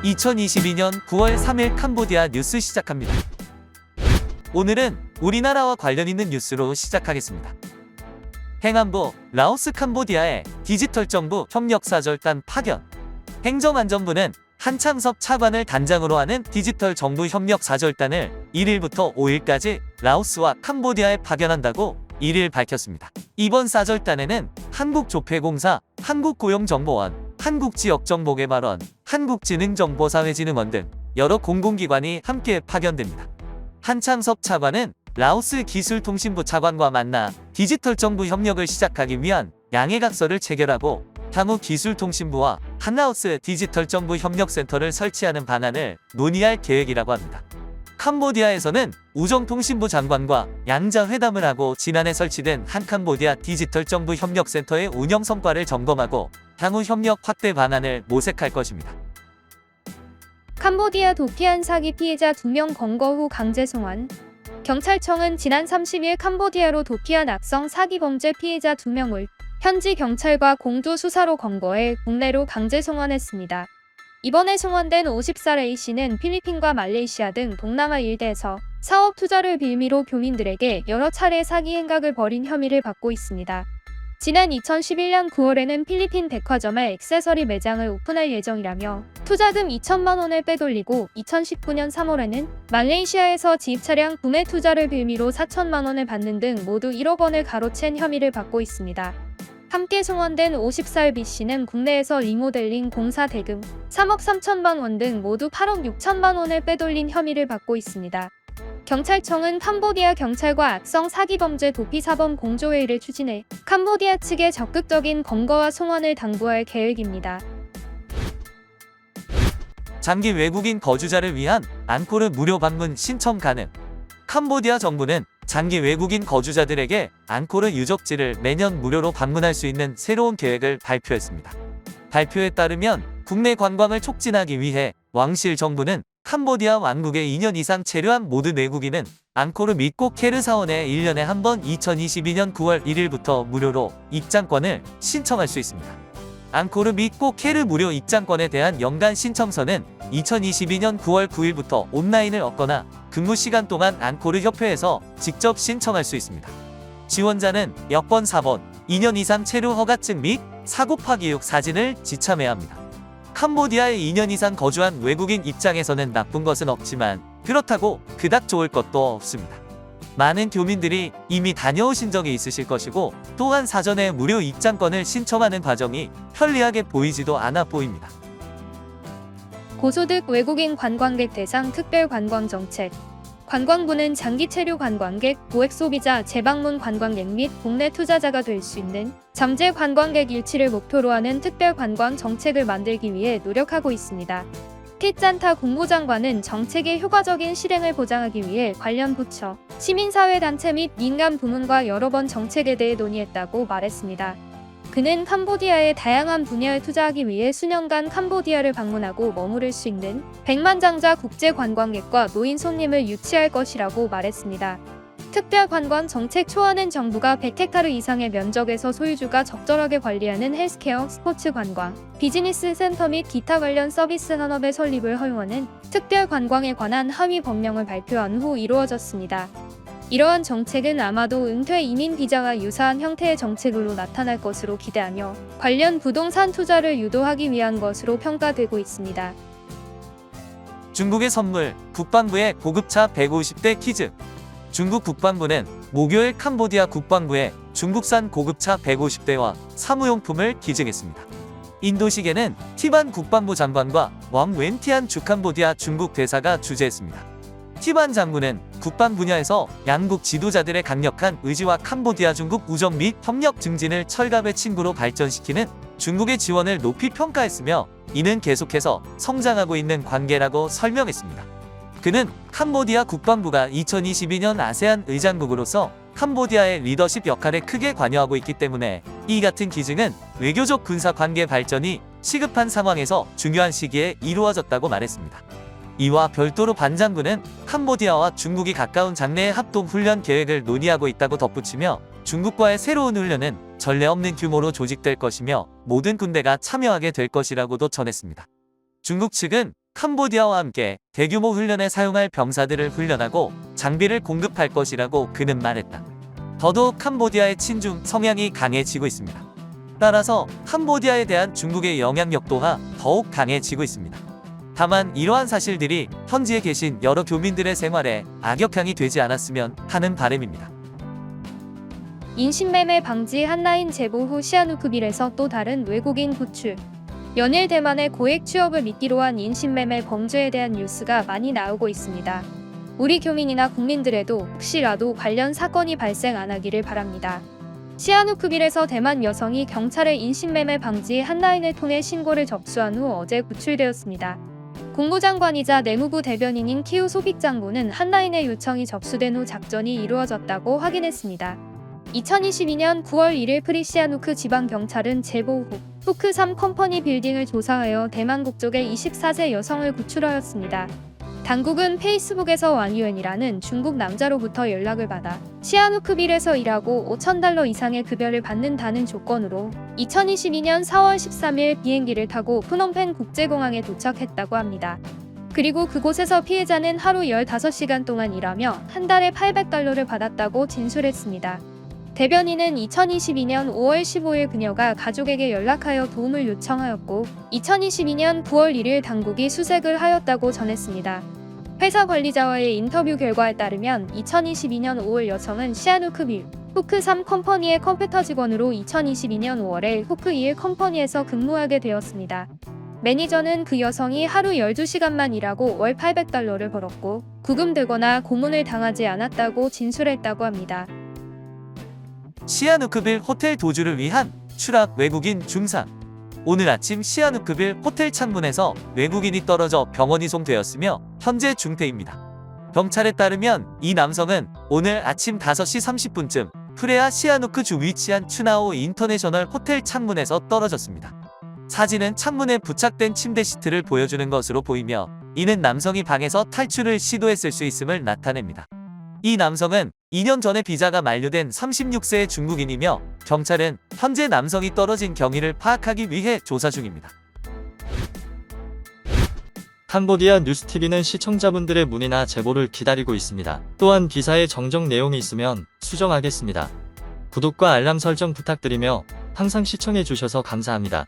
2022년 9월 3일 캄보디아 뉴스 시작합니다. 오늘은 우리나라와 관련 있는 뉴스로 시작하겠습니다. 행안부, 라오스 캄보디아의 디지털 정부 협력사절단 파견. 행정안전부는 한창섭 차관을 단장으로 하는 디지털 정부 협력사절단을 1일부터 5일까지 라오스와 캄보디아에 파견한다고 1일 밝혔습니다. 이번 사절단에는 한국조폐공사, 한국고용정보원, 한국지역정보개발원, 한국지능정보사회진흥원 등 여러 공공기관이 함께 파견됩니다. 한창섭 차관은 라오스 기술통신부 차관과 만나 디지털 정부 협력을 시작하기 위한 양해각서를 체결하고 향후 기술통신부와 한라오스 디지털 정부 협력센터를 설치하는 방안을 논의할 계획이라고 합니다. 캄보디아에서는 우정통신부 장관과 양자회담을 하고 지난해 설치된 한캄보디아 디지털 정부 협력센터의 운영 성과를 점검하고 향후 협력 확대 방안을 모색할 것입니다. 캄보디아 도피안 사기 피해자 2명 검거 후 강제 송환. 경찰청은 지난 30일 캄보디아로 도피한 악성 사기 범죄 피해자 2명을 현지 경찰과 공두 수사로 검거해 국내로 강제 송환했습니다. 이번에 송환된 50살 A씨는 필리핀과 말레이시아 등 동남아 일대에서 사업 투자를 빌미로 교민들에게 여러 차례 사기 행각을 벌인 혐의를 받고 있습니다. 지난 2011년 9월에는 필리핀 백화점에 액세서리 매장을 오픈할 예정이라며 투자금 2천만 원을 빼돌리고 2019년 3월에는 말레이시아에서 지입 차량 구매 투자를 빌미로 4천만 원을 받는 등 모두 1억 원을 가로챈 혐의를 받고 있습니다. 함께 송환된 50살 B씨는 국내에서 리모델링 공사 대금 3억 3천만 원 등 모두 8억 6천만 원을 빼돌린 혐의를 받고 있습니다. 경찰청은 캄보디아 경찰과 악성 사기범죄 도피 사범 공조회의를 추진해 캄보디아 측에 적극적인 검거와 송환을 당부할 계획입니다. 장기 외국인 거주자를 위한 앙코르 무료 방문 신청 가능. 캄보디아 정부는 장기 외국인 거주자들에게 앙코르 유적지를 매년 무료로 방문할 수 있는 새로운 계획을 발표했습니다. 발표에 따르면 국내 관광을 촉진하기 위해 왕실 정부는 캄보디아 왕국에 2년 이상 체류한 모든 외국인은 앙코르 및꼭 케르 사원에 1년에 한 번 2022년 9월 1일부터 무료로 입장권을 신청할 수 있습니다. 앙코르 및꼭 케르 무료 입장권에 대한 연간 신청서는 2022년 9월 9일부터 온라인을 얻거나 근무 시간 동안 앙코르 협회에서 직접 신청할 수 있습니다. 지원자는 여권 4번, 2년 이상 체류 허가증 및 4곱하기6 사진을 지참해야 합니다. 캄보디아에 2년 이상 거주한 외국인 입장에서는 나쁜 것은 없지만 그렇다고 그닥 좋을 것도 없습니다. 많은 교민들이 이미 다녀오신 적이 있으실 것이고 또한 사전에 무료 입장권을 신청하는 과정이 편리하게 보이지도 않아 보입니다. 고소득 외국인 관광객 대상 특별 관광 정책. 관광부는 장기 체류 관광객, 고액 소비자, 재방문 관광객 및 국내 투자자가 될 수 있는 잠재 관광객 일치를 목표로 하는 특별 관광 정책을 만들기 위해 노력하고 있습니다. 티짠타 국무장관은 정책의 효과적인 실행을 보장하기 위해 관련 부처, 시민사회단체 및 민간 부문과 여러 번 정책에 대해 논의했다고 말했습니다. 그는 캄보디아의 다양한 분야에 투자하기 위해 수년간 캄보디아를 방문하고 머무를 수 있는 100만 장자 국제 관광객과 노인 손님을 유치할 것이라고 말했습니다. 특별 관광 정책 초안은 정부가 100헥타르 이상의 면적에서 소유주가 적절하게 관리하는 헬스케어, 스포츠 관광, 비즈니스 센터 및 기타 관련 서비스 산업의 설립을 허용하는 특별 관광에 관한 하위 법령을 발표한 후 이루어졌습니다. 이러한 정책은 아마도 은퇴 이민 비자와 유사한 형태의 정책으로 나타날 것으로 기대하며 관련 부동산 투자를 유도하기 위한 것으로 평가되고 있습니다. 중국의 선물, 국방부의 고급차 150대 퀴즈. 중국 국방부는 목요일 캄보디아 국방부에 중국산 고급차 150대와 사무용품을 기증했습니다. 인도시계는 티반 국방부 장관과 왕 웬티안 주캄보디아 중국 대사가 주재했습니다. 티반 장군은 국방 분야에서 양국 지도자들의 강력한 의지와 캄보디아 중국 우정 및 협력 증진을 철갑의 친구로 발전시키는 중국의 지원을 높이 평가했으며 이는 계속해서 성장하고 있는 관계라고 설명했습니다. 그는 캄보디아 국방부가 2022년 아세안 의장국으로서 캄보디아의 리더십 역할에 크게 관여하고 있기 때문에 이 같은 기증은 외교적 군사 관계 발전이 시급한 상황에서 중요한 시기에 이루어졌다고 말했습니다. 이와 별도로 반 장군은 캄보디아와 중국이 가까운 장래의 합동 훈련 계획을 논의하고 있다고 덧붙이며 중국과의 새로운 훈련은 전례 없는 규모로 조직될 것이며 모든 군대가 참여하게 될 것이라고도 전했습니다. 중국 측은 캄보디아와 함께 대규모 훈련에 사용할 병사들을 훈련하고 장비를 공급할 것이라고 그는 말했다. 더더욱 캄보디아의 친중 성향이 강해지고 있습니다. 따라서 캄보디아에 대한 중국의 영향력 또한 더욱 강해지고 있습니다. 다만 이러한 사실들이 현지에 계신 여러 교민들의 생활에 악영향이 되지 않았으면 하는 바람입니다. 인신매매 방지 한라인 제보 후 시아누크빌에서 또 다른 외국인 구출. 연일 대만의 고액 취업을 미끼로 한 인신매매 범죄에 대한 뉴스가 많이 나오고 있습니다. 우리 교민이나 국민들에도 혹시라도 관련 사건이 발생 안 하기를 바랍니다. 시아누크빌에서 대만 여성이 경찰에 인신매매 방지 한라인을 통해 신고를 접수한 후 어제 구출되었습니다. 국무장관이자 내무부 대변인인 키우 소빅 장군은 한라인의 요청이 접수된 후 작전이 이루어졌다고 확인했습니다. 2022년 9월 1일 프리시아누크 지방경찰은 제보 후 후크3 컴퍼니 빌딩을 조사하여 대만 국적의 24세 여성을 구출하였습니다. 당국은 페이스북에서 왕유엔이라는 중국 남자로부터 연락을 받아 시아누크빌에서 일하고 5,000달러 이상의 급여를 받는다는 조건으로 2022년 4월 13일 비행기를 타고 프놈펜 국제공항에 도착했다고 합니다. 그리고 그곳에서 피해자는 하루 15시간 동안 일하며 한 달에 800달러를 받았다고 진술했습니다. 대변인은 2022년 5월 15일 그녀가 가족에게 연락하여 도움을 요청하였고 2022년 9월 1일 당국이 수색을 하였다고 전했습니다. 회사 관리자와의 인터뷰 결과에 따르면 2022년 5월 여성은 시아누크빌 후크3 컴퍼니의 컴퓨터 직원으로 2022년 5월에 후크2 컴퍼니에서 근무하게 되었습니다. 매니저는 그 여성이 하루 12시간만 일하고 월 800달러를 벌었고 구금되거나 고문을 당하지 않았다고 진술했다고 합니다. 시아누크빌 호텔 도주를 위한 추락 외국인 중상. 오늘 아침 시아누크빌 호텔 창문에서 외국인이 떨어져 병원 이송되었으며 현재 중태입니다. 경찰에 따르면 이 남성은 오늘 아침 5시 30분쯤 프레아 시아누크주 위치한 추나오 인터내셔널 호텔 창문에서 떨어졌습니다. 사진은 창문에 부착된 침대 시트를 보여주는 것으로 보이며 이는 남성이 방에서 탈출을 시도했을 수 있음을 나타냅니다. 이 남성은 2년 전에 비자가 만료된 36세의 중국인이며 경찰은 현재 남성이 떨어진 경위를 파악하기 위해 조사 중입니다. 캄보디아 뉴스TV는 시청자분들의 문의나 제보를 기다리고 있습니다. 또한 기사에 정정 내용이 있으면 수정하겠습니다. 구독과 알람 설정 부탁드리며 항상 시청해주셔서 감사합니다.